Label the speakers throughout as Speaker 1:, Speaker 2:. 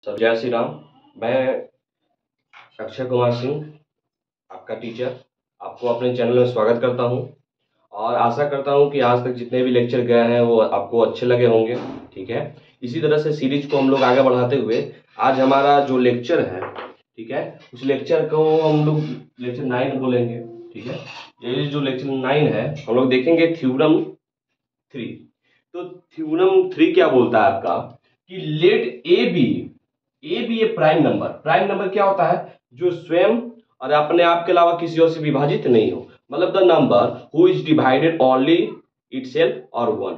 Speaker 1: सब जय श्री राम। मैं अक्षय कुमार सिंह, आपका टीचर, आपको अपने चैनल में स्वागत करता हूं और आशा करता हूं कि आज तक जितने भी लेक्चर गए हैं वो आपको अच्छे लगे होंगे। ठीक है, इसी तरह से सीरीज को हम लोग आगे बढ़ाते हुए आज हमारा जो लेक्चर है, ठीक है, उस लेक्चर को हम लोग लेक्चर 9 बोलेंगे। ठीक है, ये जो लेक्चर 9 है हम लोग देखेंगे थ्योरम 3। तो थ्योरम 3 क्या बोलता है आपका कि let a b a prime number. Prime number क्या होता है? जो स्वयं और अपने आप के अलावा किसी और से विभाजित नहीं हो, मतलब the number who is divided only itself और वन।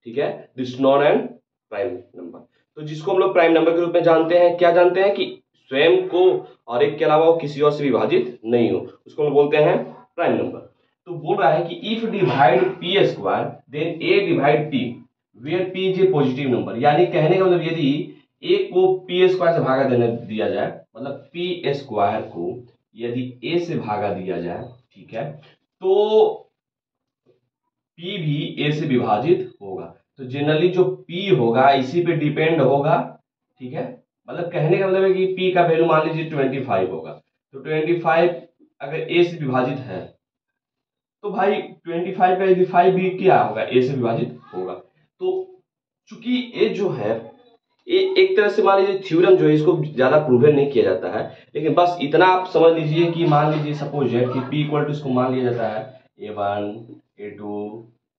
Speaker 1: ठीक है, this non and prime number. तो जिसको हम लोग प्राइम नंबर के रूप में जानते हैं, क्या जानते हैं कि स्वयं को और एक के अलावा वो किसी और से विभाजित नहीं हो, उसको हम बोलते हैं प्राइम नंबर। तो बोल रहा है कि if divide p square then a divide p where p is a positive number. यानी कहने का मतलब यदि ए को पी स्क्वायर से भागा देने दिया जाए, मतलब पी स्क्वायर को यदि ए से भागा दिया जाए, ठीक है, तो पी भी ए से विभाजित होगा। तो जनरली जो पी होगा इसी पे डिपेंड होगा। ठीक है, मतलब कहने का मतलब है कि पी का वैल्यू मान लीजिए 25 होगा, तो 25 अगर ए से विभाजित है तो भाई 25 का यदि 5 भी क्या होगा, ए से विभाजित होगा। तो चूंकि ये जो है ये एक तरह से मान लीजिए थ्योरम जो है इसको ज्यादा प्रूवन नहीं किया जाता है, लेकिन बस इतना आप समझ लीजिए कि मान लीजिए सपोज है कि पी इक्वल टू इसको मान लिया जाता है A1 A2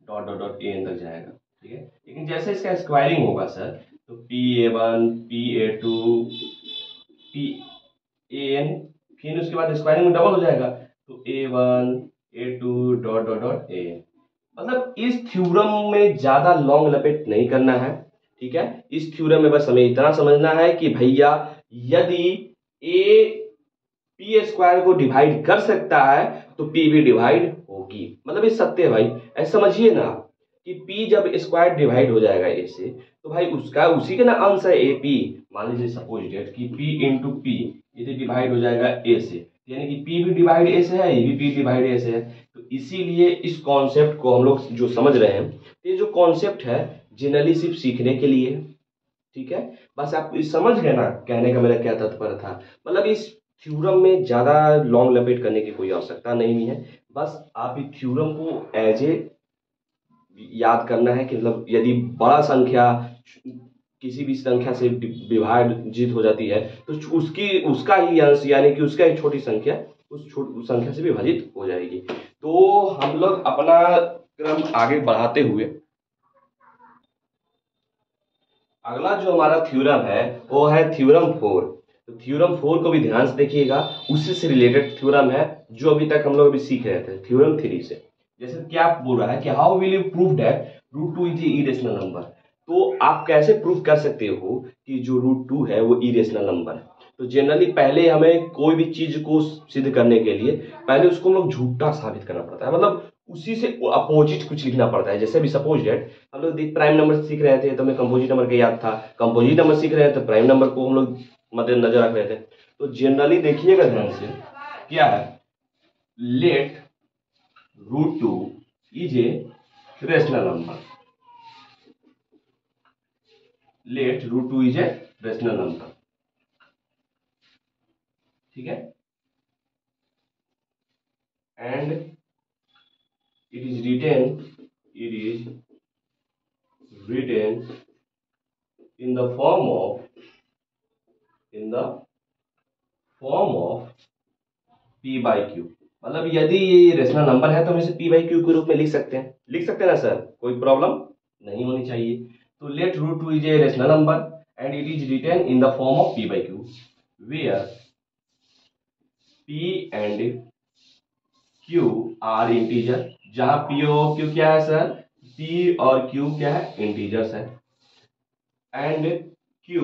Speaker 1: dot dot dot N तक जाएगा। ठीक है, लेकिन जैसे इसका स्क्वायरिंग होगा सर, तो P A1 P A2 P AN, फिर उसके बाद स्क्वायरिंग में डबल हो जाएगा, तो A1 A2 dot dot dot AN। मतलब इस थ्योरम में ज्यादा लॉन्ग लपेट नहीं करना है। ठीक है, इस थ्योरम में बस हमें इतना समझना है कि भैया यदि ए पी स्क्वायर को डिवाइड कर सकता है तो पी भी डिवाइड होगी। मतलब ये सत्य है भाई, ऐसा समझिए ना कि पी जब स्क्वायर डिवाइड हो जाएगा ए से, तो भाई उसका उसी के ना अंश है ए पी। मान लीजिए सपोज डेट कि पी इंटू पी यदि डिवाइड हो जाएगा ए से, यानी कि पी भी डिवाइड ए से है, ये भी पी डिवाइड ए से है। तो इसीलिए इस कॉन्सेप्ट को हम लोग जो समझ रहे हैं, ये जो कॉन्सेप्ट है जनरली सिर्फ सीखने के लिए। ठीक है, बस आप समझ गए ना कहने का मेरा क्या तात्पर्य था। मतलब इस थ्योरम में ज्यादा लॉन्ग लपेट करने की कोई आवश्यकता नहीं है। बस आप इस थ्योरम को एज ए याद करना है कि मतलब यदि बड़ा संख्या किसी भी संख्या से विभाजित हो जाती है तो उसकी उसका ही अंश यानी कि उसका ही छोटी संख्या उस संख्या से विभाजित हो जाएगी। तो हम लोग अपना क्रम आगे बढ़ाते हुए अगला जो हमारा थ्योरम है वो है थ्योरम 4। तो थ्योरम 4 को भी ध्यान से देखिएगा, उससे से रिलेटेड थ्योरम है जो अभी तक हम लोग अभी सीख रहे थे थ्योरम 3 से। जैसे क्या बोल रहा है कि how will you prove that root two is irrational number. तो आप कैसे प्रूव कर सकते हो कि जो रूट टू है वो इरेशनल नंबर है। तो जनरली पहले हमें कोई भी चीज को सिद्ध करने के लिए पहले उसको हम लोग झूठा साबित करना पड़ता है, मतलब उसी से अपोजिट कुछ लिखना पड़ता है। जैसे भी सपोज डेट हम लोग प्राइम नंबर सीख रहे थे तो हमें कंपोजिट नंबर का याद था, कंपोजिट नंबर सीख रहे थे तो प्राइम नंबर को हम लोग मद्देनजर रख रहे थे। तो जनरली देखिएगा ध्यान से, क्या है, let root two is a rational number. Let root two is a rational number. ठीक है, and it is written in the form of p by q। मतलब यदि ये रेशनल नंबर है तो हम इसे p by q के रूप में लिख सकते हैं। लिख सकते हैं ना सर, कोई प्रॉब्लम नहीं होनी चाहिए। तो let root two is a rational number and it is written in the form of p by q where p and q are integer. जहां p और q क्या है सर, p और q क्या है, इंटीजर्स है। And q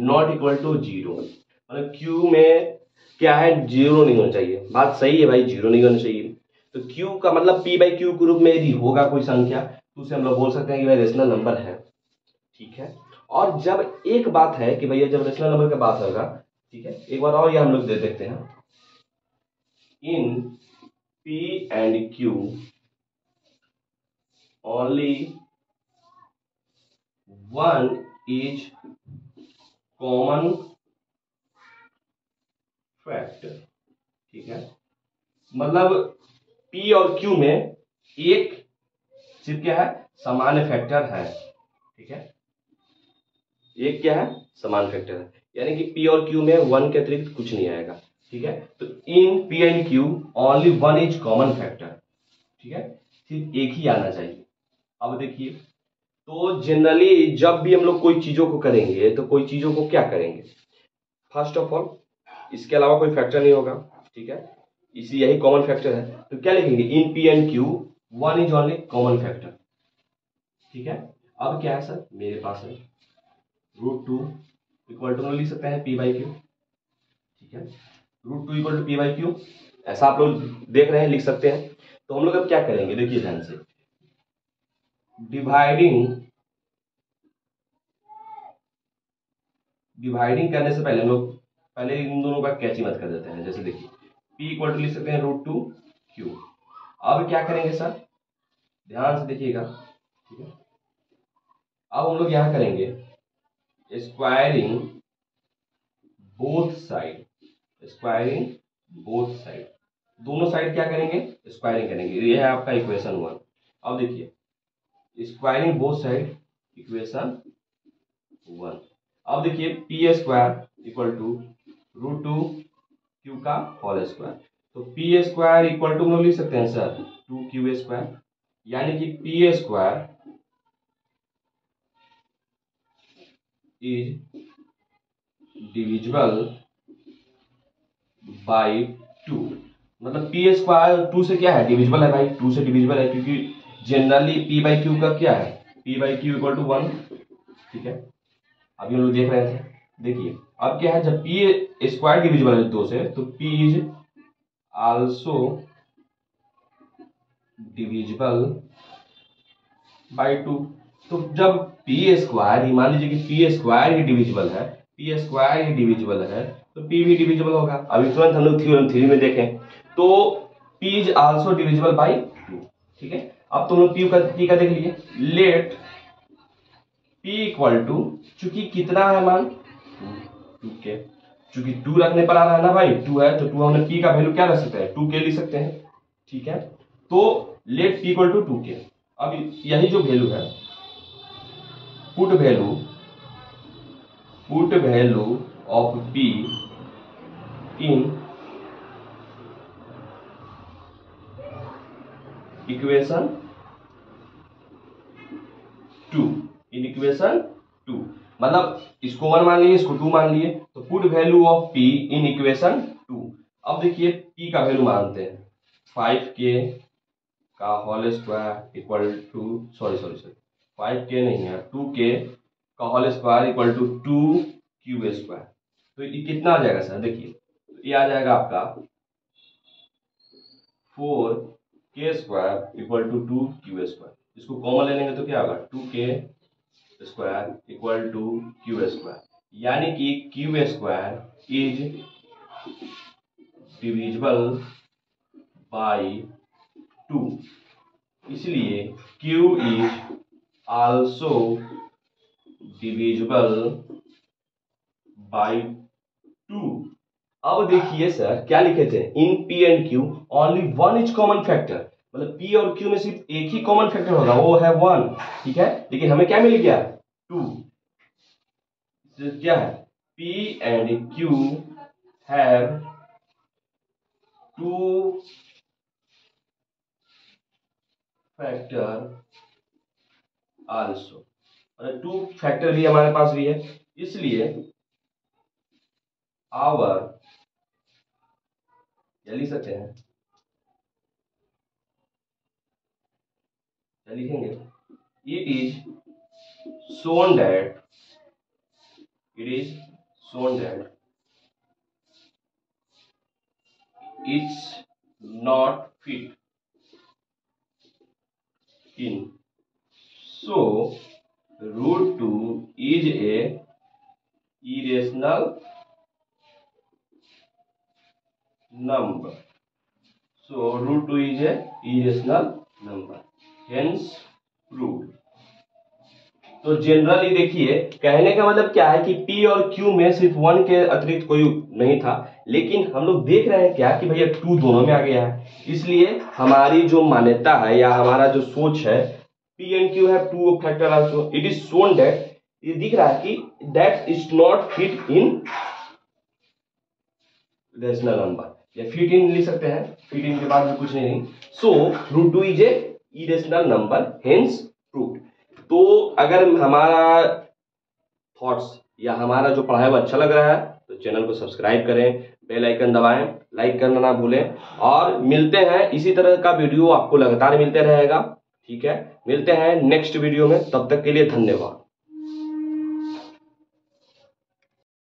Speaker 1: not equal to zero, मतलब q में क्या है, जीरो नहीं होना चाहिए। बात सही है भाई, जीरो नहीं होना चाहिए। तो q का मतलब p बाई क्यू के रूप में यदि होगा कोई संख्या तो उसे हम लोग बोल सकते हैं कि भाई रेशनल नंबर है। ठीक है, और जब एक बात है कि भैया जब रेशनल नंबर का बात होगा, ठीक है, एक बार और ये हम लोग दे देखते हैं, इन p and q only one is common factor, ठीक है। मतलब P और Q में एक सिर्फ क्या है, समान फैक्टर है, ठीक है। एक क्या है, समान फैक्टर है, यानी कि P और Q में 1 के अतिरिक्त कुछ नहीं आएगा, ठीक है। तो इन P and Q only 1 is common factor, ठीक है, सिर्फ एक ही आना चाहिए। अब देखिए, तो जनरली जब भी हम लोग कोई चीजों को करेंगे तो कोई चीजों को क्या करेंगे, फर्स्ट ऑफ ऑल इसके अलावा कोई फैक्टर नहीं होगा, ठीक है, इसी यही कॉमन फैक्टर है, तो क्या लिखेंगे, इन P and Q 1 is only common factor, ठीक है। अब क्या है सर, मेरे पास है √2 इक्वल टू लिख सकते हैं P बाई Q, ठीक है, √2 equal to P by Q, ऐसा आप लोग देख रहे हैं, लिख सकते हैं। तो हम लोग अब क्या करेंगे, देखिए ध्यान से, डिवाइडिंग करने से पहले हम लोग पहले इन दोनों का कैची मत कर देते हैं। जैसे देखिए P इक्वल टू लिख सकते हैं √2 Q। अब क्या करेंगे सर, ध्यान से देखिएगा, ठीक है। अब हम लोग यहां करेंगे squaring both side, squaring both side, दोनों साइड क्या करेंगे, स्क्वायरिंग करेंगे, ये है आपका इक्वेशन 1। अब देखिए स्क्वायरिंग बोथ साइड, इक्वेशन 1। अब देखिए P square equal to √2 Q का होल स्क्वायर, तो P स्क्वायर इक्वल टू हम लोग लिख सकते हैं सर 2Q स्क्वायर, यानी कि P square is divisible by 2। मतलब P स्क्वायर 2 से क्या है, डिविजिबल है भाई, 2 से डिविजिबल है, क्योंकि जनरली P बाई Q का क्या है, P by Q equal to 1, ठीक है। अभी हम लोग देख रहे थे, देखिए अब क्या है, जब P स्क्वायर डिविजिबल है 2 से, तो P is also divisible by 2। तो जब P स्क्वायर, मान लीजिए कि P स्क्वायर ही डिविजिबल है, P स्क्वायर ही डिविजिबल है, तो P भी डिविजिबल होगा। अभी तुरंत हम लोग थ्योरम 3 में देखें तो P is also divisible by 2, ठीक है। अब तुम लोग P का देख लिए, लेट P इक्वल टू, चूंकि कितना है मान 2K, चूंकि 2 रखने पर आ रहा है ना भाई, 2 है तो 2 हमने P का वैल्यू क्या रख सकते हैं, 2K लिख सकते हैं, ठीक है। तो late P equal to 2K। अब यही जो वैल्यू है, put value of P in equation 2, in equation 2, मतलब इसको 1 मान लिए, इसको 2 मान लिए, तो put value of P in equation 2। अब देखिए P का वैल्यू मानते हैं 5K का whole square equal to, sorry 5K नहीं है, 2K का whole square equal to 2Q square. तो ये कितना आ जाएगा सर, देखिए ये आ जाएगा आपका 4K square equal to 2Q square. इसको कॉमन ले लेंगे तो क्या होगा, 2K square equal to Q square, यानी कि Q square is divisible by 2, इसलिए Q is also divisible by 2। अब देखिए सर क्या लिखे थे, in P and Q only 1 is common factor, मतलब P और Q में सिर्फ एक ही कॉमन फैक्टर होगा, वो है 1, ठीक है। लेकिन हमें क्या मिल गया, 2, क्या है, P and Q have 2 factor also, मतलब 2 फैक्टर भी हमारे पास भी है, इसलिए आवर, या लिख सकते हैं, क्या लिखेंगे, it is shown that it is shown that it's not fit in, so √2 is a irrational number, so √2 is a irrational number, hence proved। तो जनरली देखिए, कहने का मतलब क्या है कि P और Q में सिर्फ 1 के अतिरिक्त कोई नहीं था, लेकिन हम लोग देख रहे हैं क्या कि भैया 2 दोनों में आ गया है। इसलिए हमारी जो मान्यता है या हमारा जो सोच है, P and Q have two factor also, it is shown that, ये दिख रहा है कि that is not fit in rational number, या फिट इन लिख सकते हैं, फिट इन के बाद भी कुछ नहीं। So root 2 is a irrational number, hence proved. तो अगर हमारा थॉट्स या हमारा जो पढ़ाया हुआ अच्छा लग रहा है तो चैनल को सब्सक्राइब करें, बेल आइकन दबाएं, लाइक करना ना भूलें, और मिलते हैं इसी तरह का वीडियो आपको लगातार मिलते रहेगा। ठीक है, मिलते हैं नेक्स्ट वीडियो में, तब तक के लिए धन्यवाद।